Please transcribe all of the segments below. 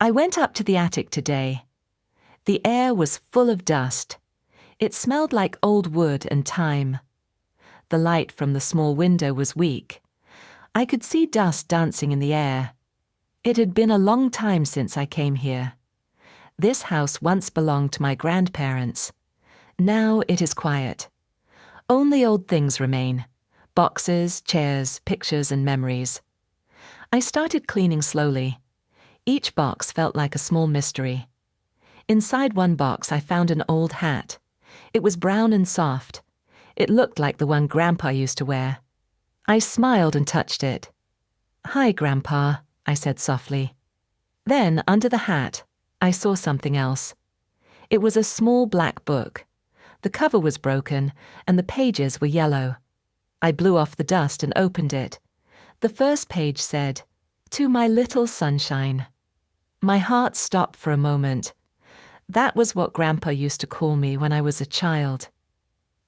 I went up to the attic today. The air was full of dust. It smelled like old wood and thyme. The light from the small window was weak. I could see dust dancing in the air. It had been a long time since I came here. This house once belonged to my grandparents. Now it is quiet. Only old things remain: boxes, chairs, pictures, and memories. I started cleaning slowly. Each box felt like a small mystery. Inside one box I found an old hat. It was brown and soft. It looked like the one Grandpa used to wear. I smiled and touched it. "Hi, Grandpa," I said softly. Then, under the hat, I saw something else. It was a small black book. The cover was broken, and the pages were yellow. I blew off the dust and opened it. The first page said, "To my little sunshine." My heart stopped for a moment. That was what Grandpa used to call me when I was a child.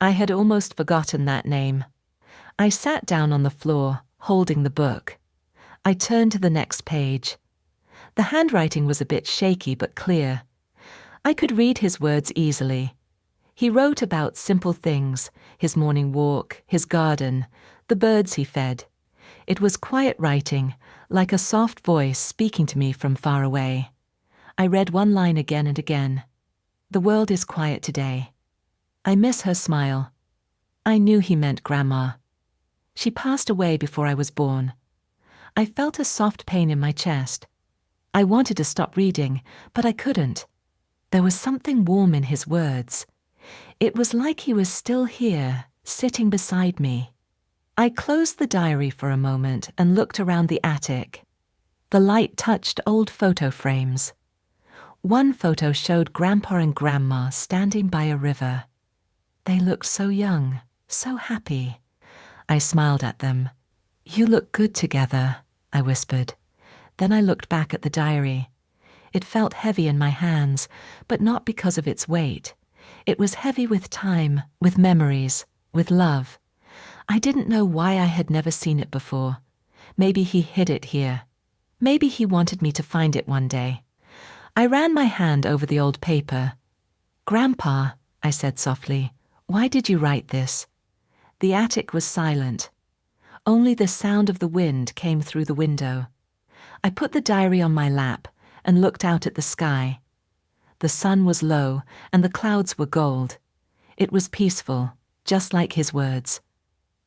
I had almost forgotten that name. I sat down on the floor, holding the book. I turned to the next page. The handwriting was a bit shaky but clear. I could read his words easily. He wrote about simple things: his morning walk, his garden, the birds he fed. It was quiet writing, like a soft voice speaking to me from far away. I read one line again and again. "The world is quiet today." I miss her smile. I knew he meant Grandma. She passed away before I was born. I felt a soft pain in my chest. I wanted to stop reading, but I couldn't. There was something warm in his words. It was like he was still here, sitting beside me. I closed the diary for a moment and looked around the attic. The light touched old photo frames. One photo showed Grandpa and Grandma standing by a river. They looked so young, so happy. I smiled at them. "You look good together," I whispered. Then I looked back at the diary. It felt heavy in my hands, but not because of its weight. It was heavy with time, with memories, with love. I didn't know why I had never seen it before. Maybe he hid it here. Maybe he wanted me to find it one day. I ran my hand over the old paper. "Grandpa," I said softly, "why did you write this?" The attic was silent. Only the sound of the wind came through the window. I put the diary on my lap and looked out at the sky. The sun was low and the clouds were gold. It was peaceful, just like his words.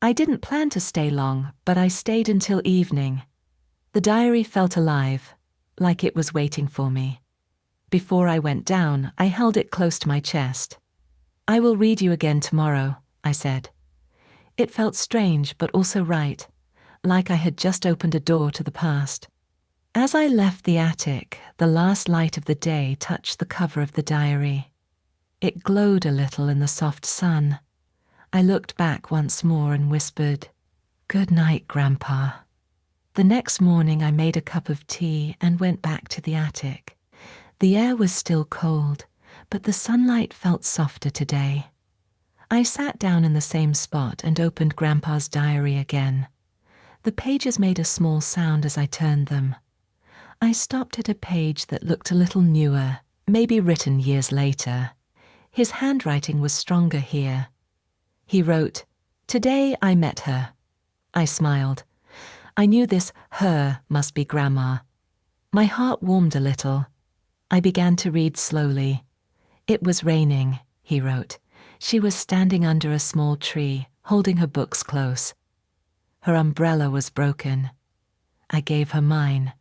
I didn't plan to stay long, but I stayed until evening. The diary felt alive, like it was waiting for me. Before I went down, I held it close to my chest. "I will read you again tomorrow," I said. It felt strange, but also right, like I had just opened a door to the past. As I left the attic, the last light of the day touched the cover of the diary. It glowed a little in the soft sun. I looked back once more and whispered, "Good night, Grandpa." The next morning I made a cup of tea and went back to the attic. The air was still cold, but the sunlight felt softer today. I sat down in the same spot and opened Grandpa's diary again. The pages made a small sound as I turned them. I stopped at a page that looked a little newer, maybe written years later. His handwriting was stronger here. He wrote, "Today I met her." I smiled. I knew this "her" must be Grandma. My heart warmed a little. I began to read slowly. "It was raining," he wrote. "She was standing under a small tree, holding her books close. Her umbrella was broken. I gave her mine.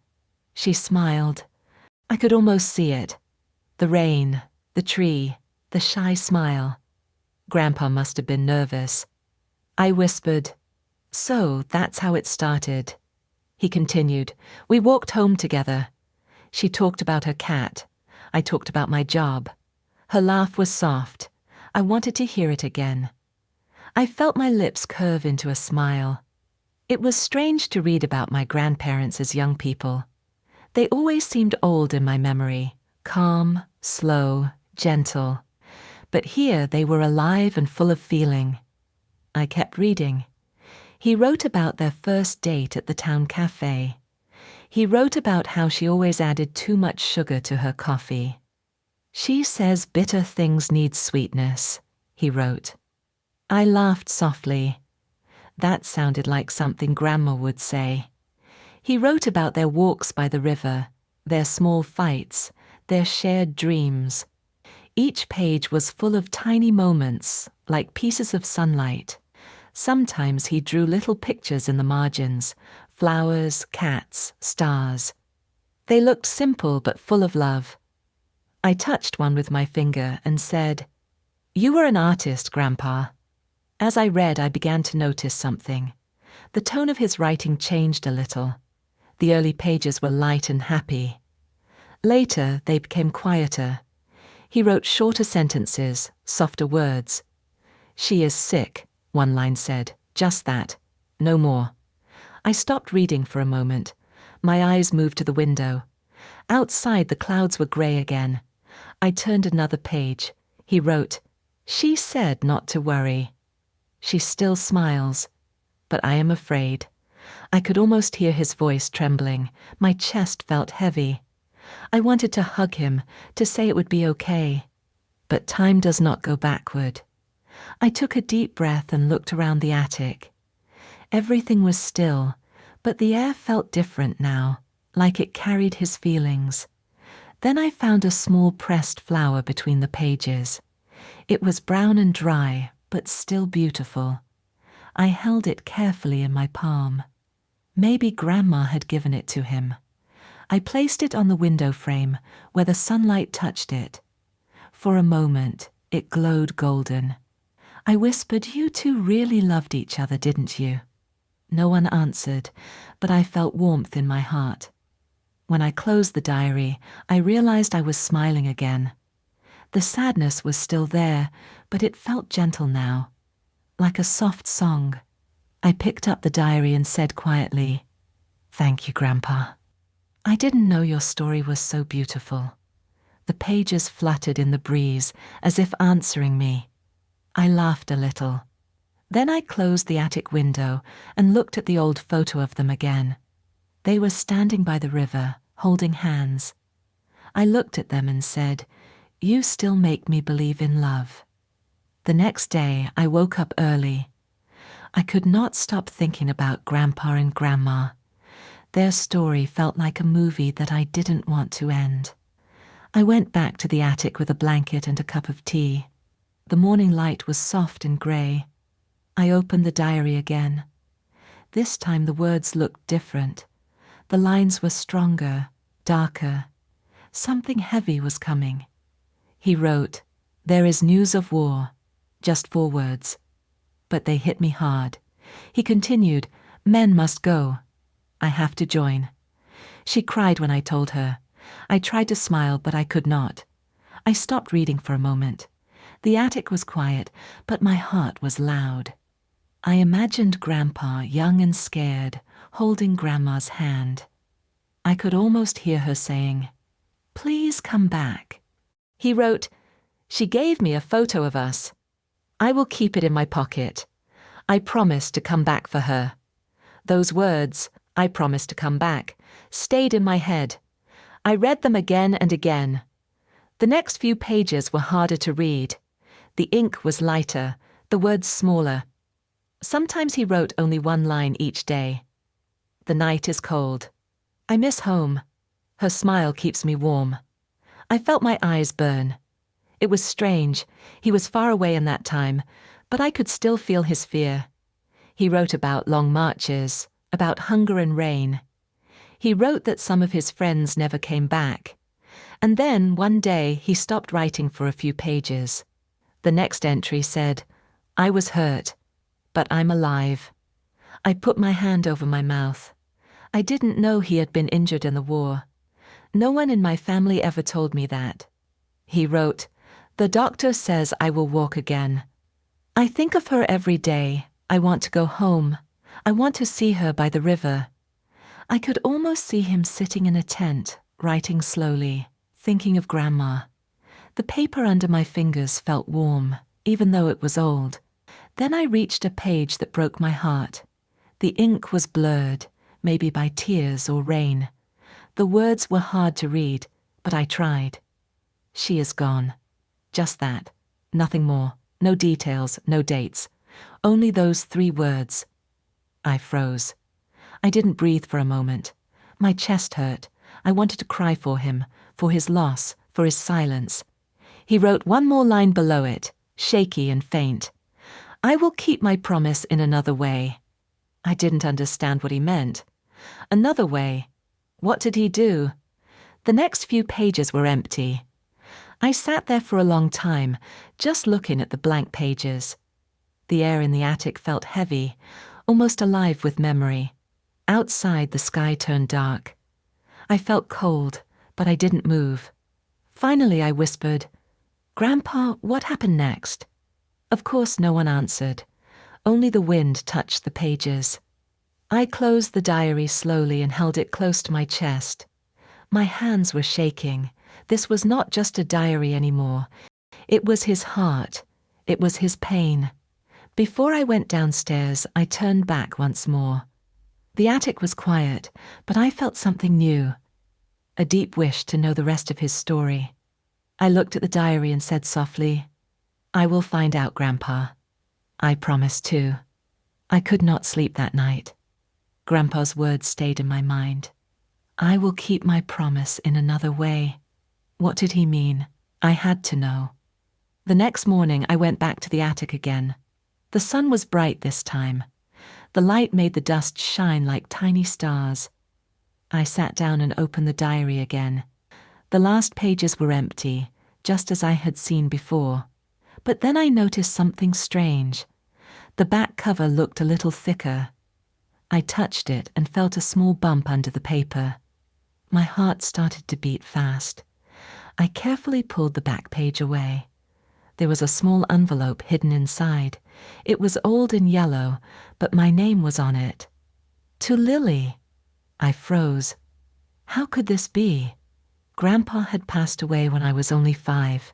She smiled. I could almost see it. The rain, the tree, the shy smile. Grandpa must have been nervous." I whispered, "So that's how it started." He continued, "We walked home together. She talked about her cat. I talked about my job. Her laugh was soft. I wanted to hear it again. I felt my lips curve into a smile. It was strange to read about my grandparents as young people. They always seemed old in my memory, calm, slow, gentle. But here they were alive and full of feeling. I kept reading. He wrote about their first date at the town cafe. He wrote about how she always added too much sugar to her coffee. "She says bitter things need sweetness," he wrote. I laughed softly. That sounded like something Grandma would say. He wrote about their walks by the river, their small fights, their shared dreams. Each page was full of tiny moments, like pieces of sunlight. Sometimes he drew little pictures in the margins, flowers, cats, stars. They looked simple but full of love. I touched one with my finger and said, "You were an artist, Grandpa." As I read, I began to notice something. The tone of his writing changed a little. The early pages were light and happy. Later, they became quieter. He wrote shorter sentences, softer words. "She is sick," one line said. "Just that. No more." I stopped reading for a moment. My eyes moved to the window. Outside, the clouds were grey again. I turned another page. He wrote, "She said not to worry. She still smiles, but I am afraid." I could almost hear his voice trembling. My chest felt heavy. I wanted to hug him, to say it would be okay. But time does not go backward. I took a deep breath and looked around the attic. Everything was still, but the air felt different now, like it carried his feelings. Then I found a small pressed flower between the pages. It was brown and dry, but still beautiful. I held it carefully in my palm. Maybe Grandma had given it to him. I placed it on the window frame where the sunlight touched it. For a moment, it glowed golden. I whispered, "You two really loved each other, didn't you?" No one answered, but I felt warmth in my heart. When I closed the diary, I realized I was smiling again. The sadness was still there, but it felt gentle now, like a soft song. I picked up the diary and said quietly, "Thank you, Grandpa. I didn't know your story was so beautiful." The pages fluttered in the breeze, as if answering me. I laughed a little. Then I closed the attic window and looked at the old photo of them again. They were standing by the river, holding hands. I looked at them and said, "You still make me believe in love." The next day, I woke up early. I could not stop thinking about Grandpa and Grandma. Their story felt like a movie that I didn't want to end. I went back to the attic with a blanket and a cup of tea. The morning light was soft and grey. I opened the diary again. This time the words looked different. The lines were stronger, darker. Something heavy was coming. He wrote, "There is news of war." Just 4 words. But they hit me hard. He continued, "Men must go. I have to join." She cried when I told her. I tried to smile, but I could not. I stopped reading for a moment. The attic was quiet, but my heart was loud. I imagined Grandpa, young and scared, holding Grandma's hand. I could almost hear her saying, "Please come back." He wrote, "She gave me a photo of us. I will keep it in my pocket. I promise to come back for her." Those words, "I promise to come back," stayed in my head. I read them again and again. The next few pages were harder to read. The ink was lighter, the words smaller. Sometimes he wrote only 1 line each day. "The night is cold. I miss home. Her smile keeps me warm." I felt my eyes burn. It was strange. He was far away in that time, but I could still feel his fear. He wrote about long marches, about hunger and rain. He wrote that some of his friends never came back. And then, one day, he stopped writing for a few pages. The next entry said, "I was hurt, but I'm alive." I put my hand over my mouth. I didn't know he had been injured in the war. No one in my family ever told me that. He wrote, "The doctor says I will walk again. I think of her every day. I want to go home. I want to see her by the river." I could almost see him sitting in a tent, writing slowly, thinking of Grandma. The paper under my fingers felt warm, even though it was old. Then I reached a page that broke my heart. The ink was blurred, maybe by tears or rain. The words were hard to read, but I tried. She is gone. Just that. Nothing more. No details, no dates. Only those 3 words. I froze. I didn't breathe for a moment. My chest hurt. I wanted to cry for him, for his loss, for his silence. He wrote one more line below it, shaky and faint. I will keep my promise in another way. I didn't understand what he meant. Another way. What did he do? The next few pages were empty. I sat there for a long time, just looking at the blank pages. The air in the attic felt heavy, almost alive with memory. Outside, the sky turned dark. I felt cold, but I didn't move. Finally, I whispered, "Grandpa, what happened next?" Of course, no one answered. Only the wind touched the pages. I closed the diary slowly and held it close to my chest. My hands were shaking. This was not just a diary anymore. It was his heart. It was his pain. Before I went downstairs, I turned back once more. The attic was quiet, but I felt something new. A deep wish to know the rest of his story. I looked at the diary and said softly, "I will find out, Grandpa." I promised too. I could not sleep that night. Grandpa's words stayed in my mind. I will keep my promise in another way. What did he mean? I had to know. The next morning, I went back to the attic again. The sun was bright this time. The light made the dust shine like tiny stars. I sat down and opened the diary again. The last pages were empty, just as I had seen before. But then I noticed something strange. The back cover looked a little thicker. I touched it and felt a small bump under the paper. My heart started to beat fast. I carefully pulled the back page away. There was a small envelope hidden inside. It was old and yellow, but my name was on it. To Lily. I froze. How could this be? Grandpa had passed away when I was only 5.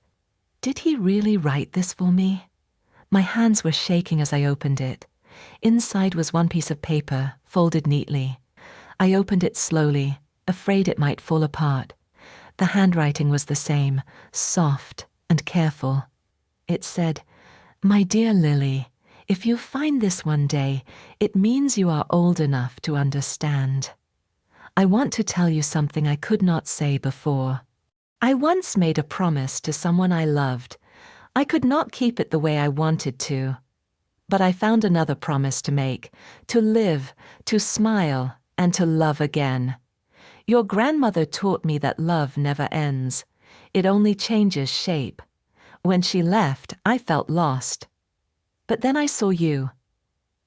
Did he really write this for me? My hands were shaking as I opened it. Inside was one piece of paper, folded neatly. I opened it slowly, afraid it might fall apart. The handwriting was the same, soft and careful. It said, "My dear Lily, if you find this one day, it means you are old enough to understand. I want to tell you something I could not say before. I once made a promise to someone I loved. I could not keep it the way I wanted to. But I found another promise to make, to live, to smile, and to love again. Your grandmother taught me that love never ends. It only changes shape. When she left, I felt lost. But then I saw you.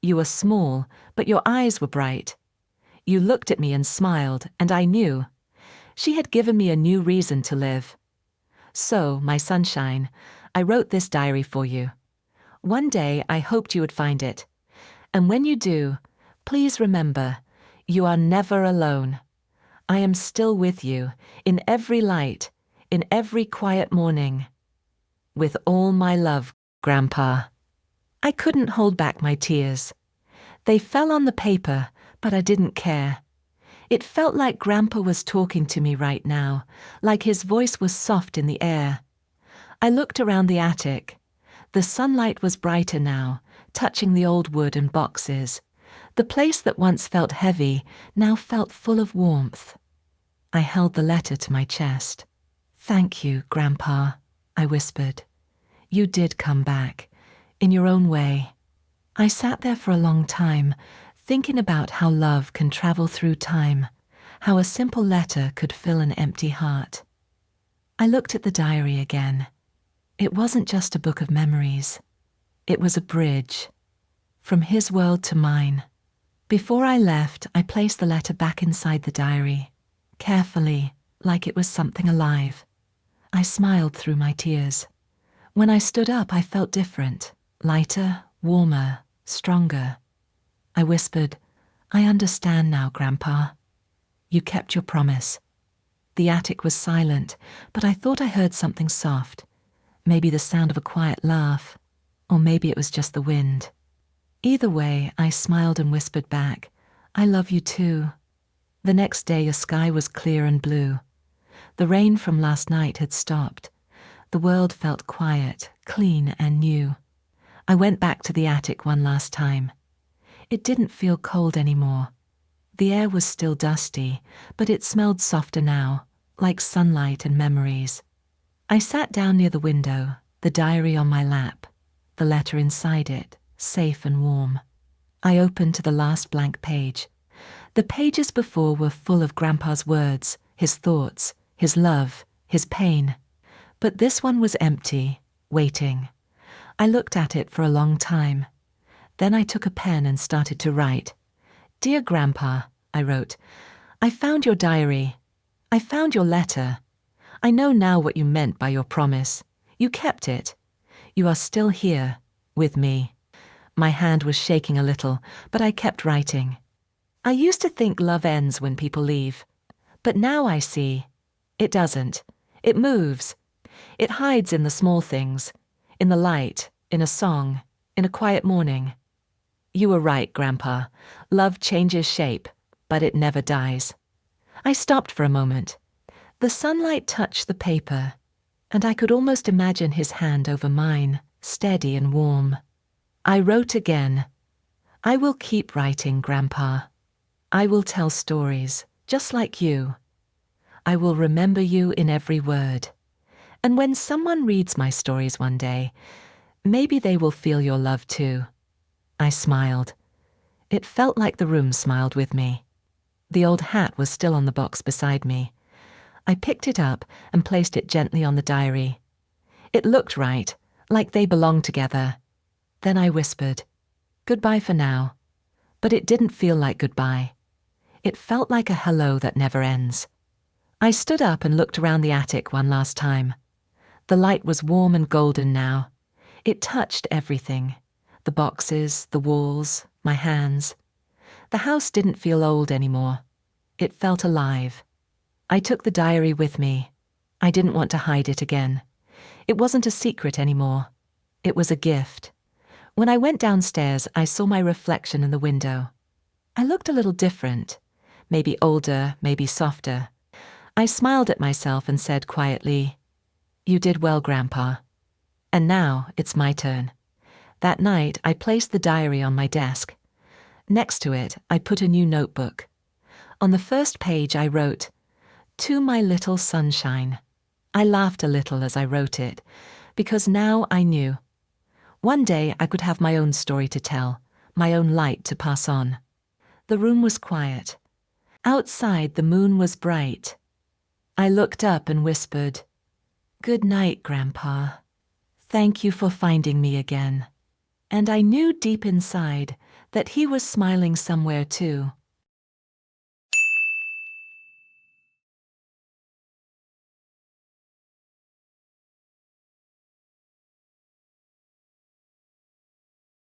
You were small, but your eyes were bright. You looked at me and smiled, and I knew. She had given me a new reason to live. So, my sunshine, I wrote this diary for you. One day I hoped you would find it. And when you do, please remember, you are never alone. I am still with you, in every light, in every quiet morning. With all my love, Grandpa." I couldn't hold back my tears. They fell on the paper, but I didn't care. It felt like Grandpa was talking to me right now, like his voice was soft in the air. I looked around the attic. The sunlight was brighter now, touching the old wood and boxes. The place that once felt heavy now felt full of warmth. I held the letter to my chest. "Thank you, Grandpa," I whispered. "You did come back, in your own way." I sat there for a long time, thinking about how love can travel through time, how a simple letter could fill an empty heart. I looked at the diary again. It wasn't just a book of memories. It was a bridge, from his world to mine. Before I left, I placed the letter back inside the diary, carefully, like it was something alive. I smiled through my tears. When I stood up, I felt different, lighter, warmer, stronger. I whispered, "I understand now, Grandpa. You kept your promise." The attic was silent, but I thought I heard something soft. Maybe the sound of a quiet laugh, or maybe it was just the wind. Either way, I smiled and whispered back, "I love you too." The next day, the sky was clear and blue. The rain from last night had stopped. The world felt quiet, clean and new. I went back to the attic one last time. It didn't feel cold anymore. The air was still dusty, but it smelled softer now, like sunlight and memories. I sat down near the window, the diary on my lap, the letter inside it, safe and warm. I opened to the last blank page. The pages before were full of Grandpa's words, his thoughts, his love, his pain. But this one was empty, waiting. I looked at it for a long time. Then I took a pen and started to write. "Dear Grandpa," I wrote, "I found your diary. I found your letter. I know now what you meant by your promise. You kept it. You are still here, with me." My hand was shaking a little, but I kept writing. I used to think love ends when people leave. But now I see. It doesn't. It moves. It hides in the small things, in the light, in a song, in a quiet morning. You were right, Grandpa. Love changes shape, but it never dies. I stopped for a moment. The sunlight touched the paper, and I could almost imagine his hand over mine, steady and warm. I wrote again. "I will keep writing, Grandpa. I will tell stories, just like you. I will remember you in every word. And when someone reads my stories one day, maybe they will feel your love too." I smiled. It felt like the room smiled with me. The old hat was still on the box beside me. I picked it up and placed it gently on the diary. It looked right, like they belonged together. Then I whispered, "Goodbye for now." But it didn't feel like goodbye. It felt like a hello that never ends. I stood up and looked around the attic one last time. The light was warm and golden now. It touched everything. The boxes, the walls, my hands. The house didn't feel old anymore. It felt alive. I took the diary with me. I didn't want to hide it again. It wasn't a secret anymore. It was a gift. When I went downstairs, I saw my reflection in the window. I looked a little different. Maybe older, maybe softer. I smiled at myself and said quietly, "You did well, Grandpa." And now it's my turn. That night, I placed the diary on my desk. Next to it, I put a new notebook. On the first page, I wrote, "To my little sunshine." I laughed a little as I wrote it, because now I knew. One day I could have my own story to tell, my own light to pass on. The room was quiet. Outside, the moon was bright. I looked up and whispered, "Good night, Grandpa. Thank you for finding me again." And I knew deep inside that he was smiling somewhere too.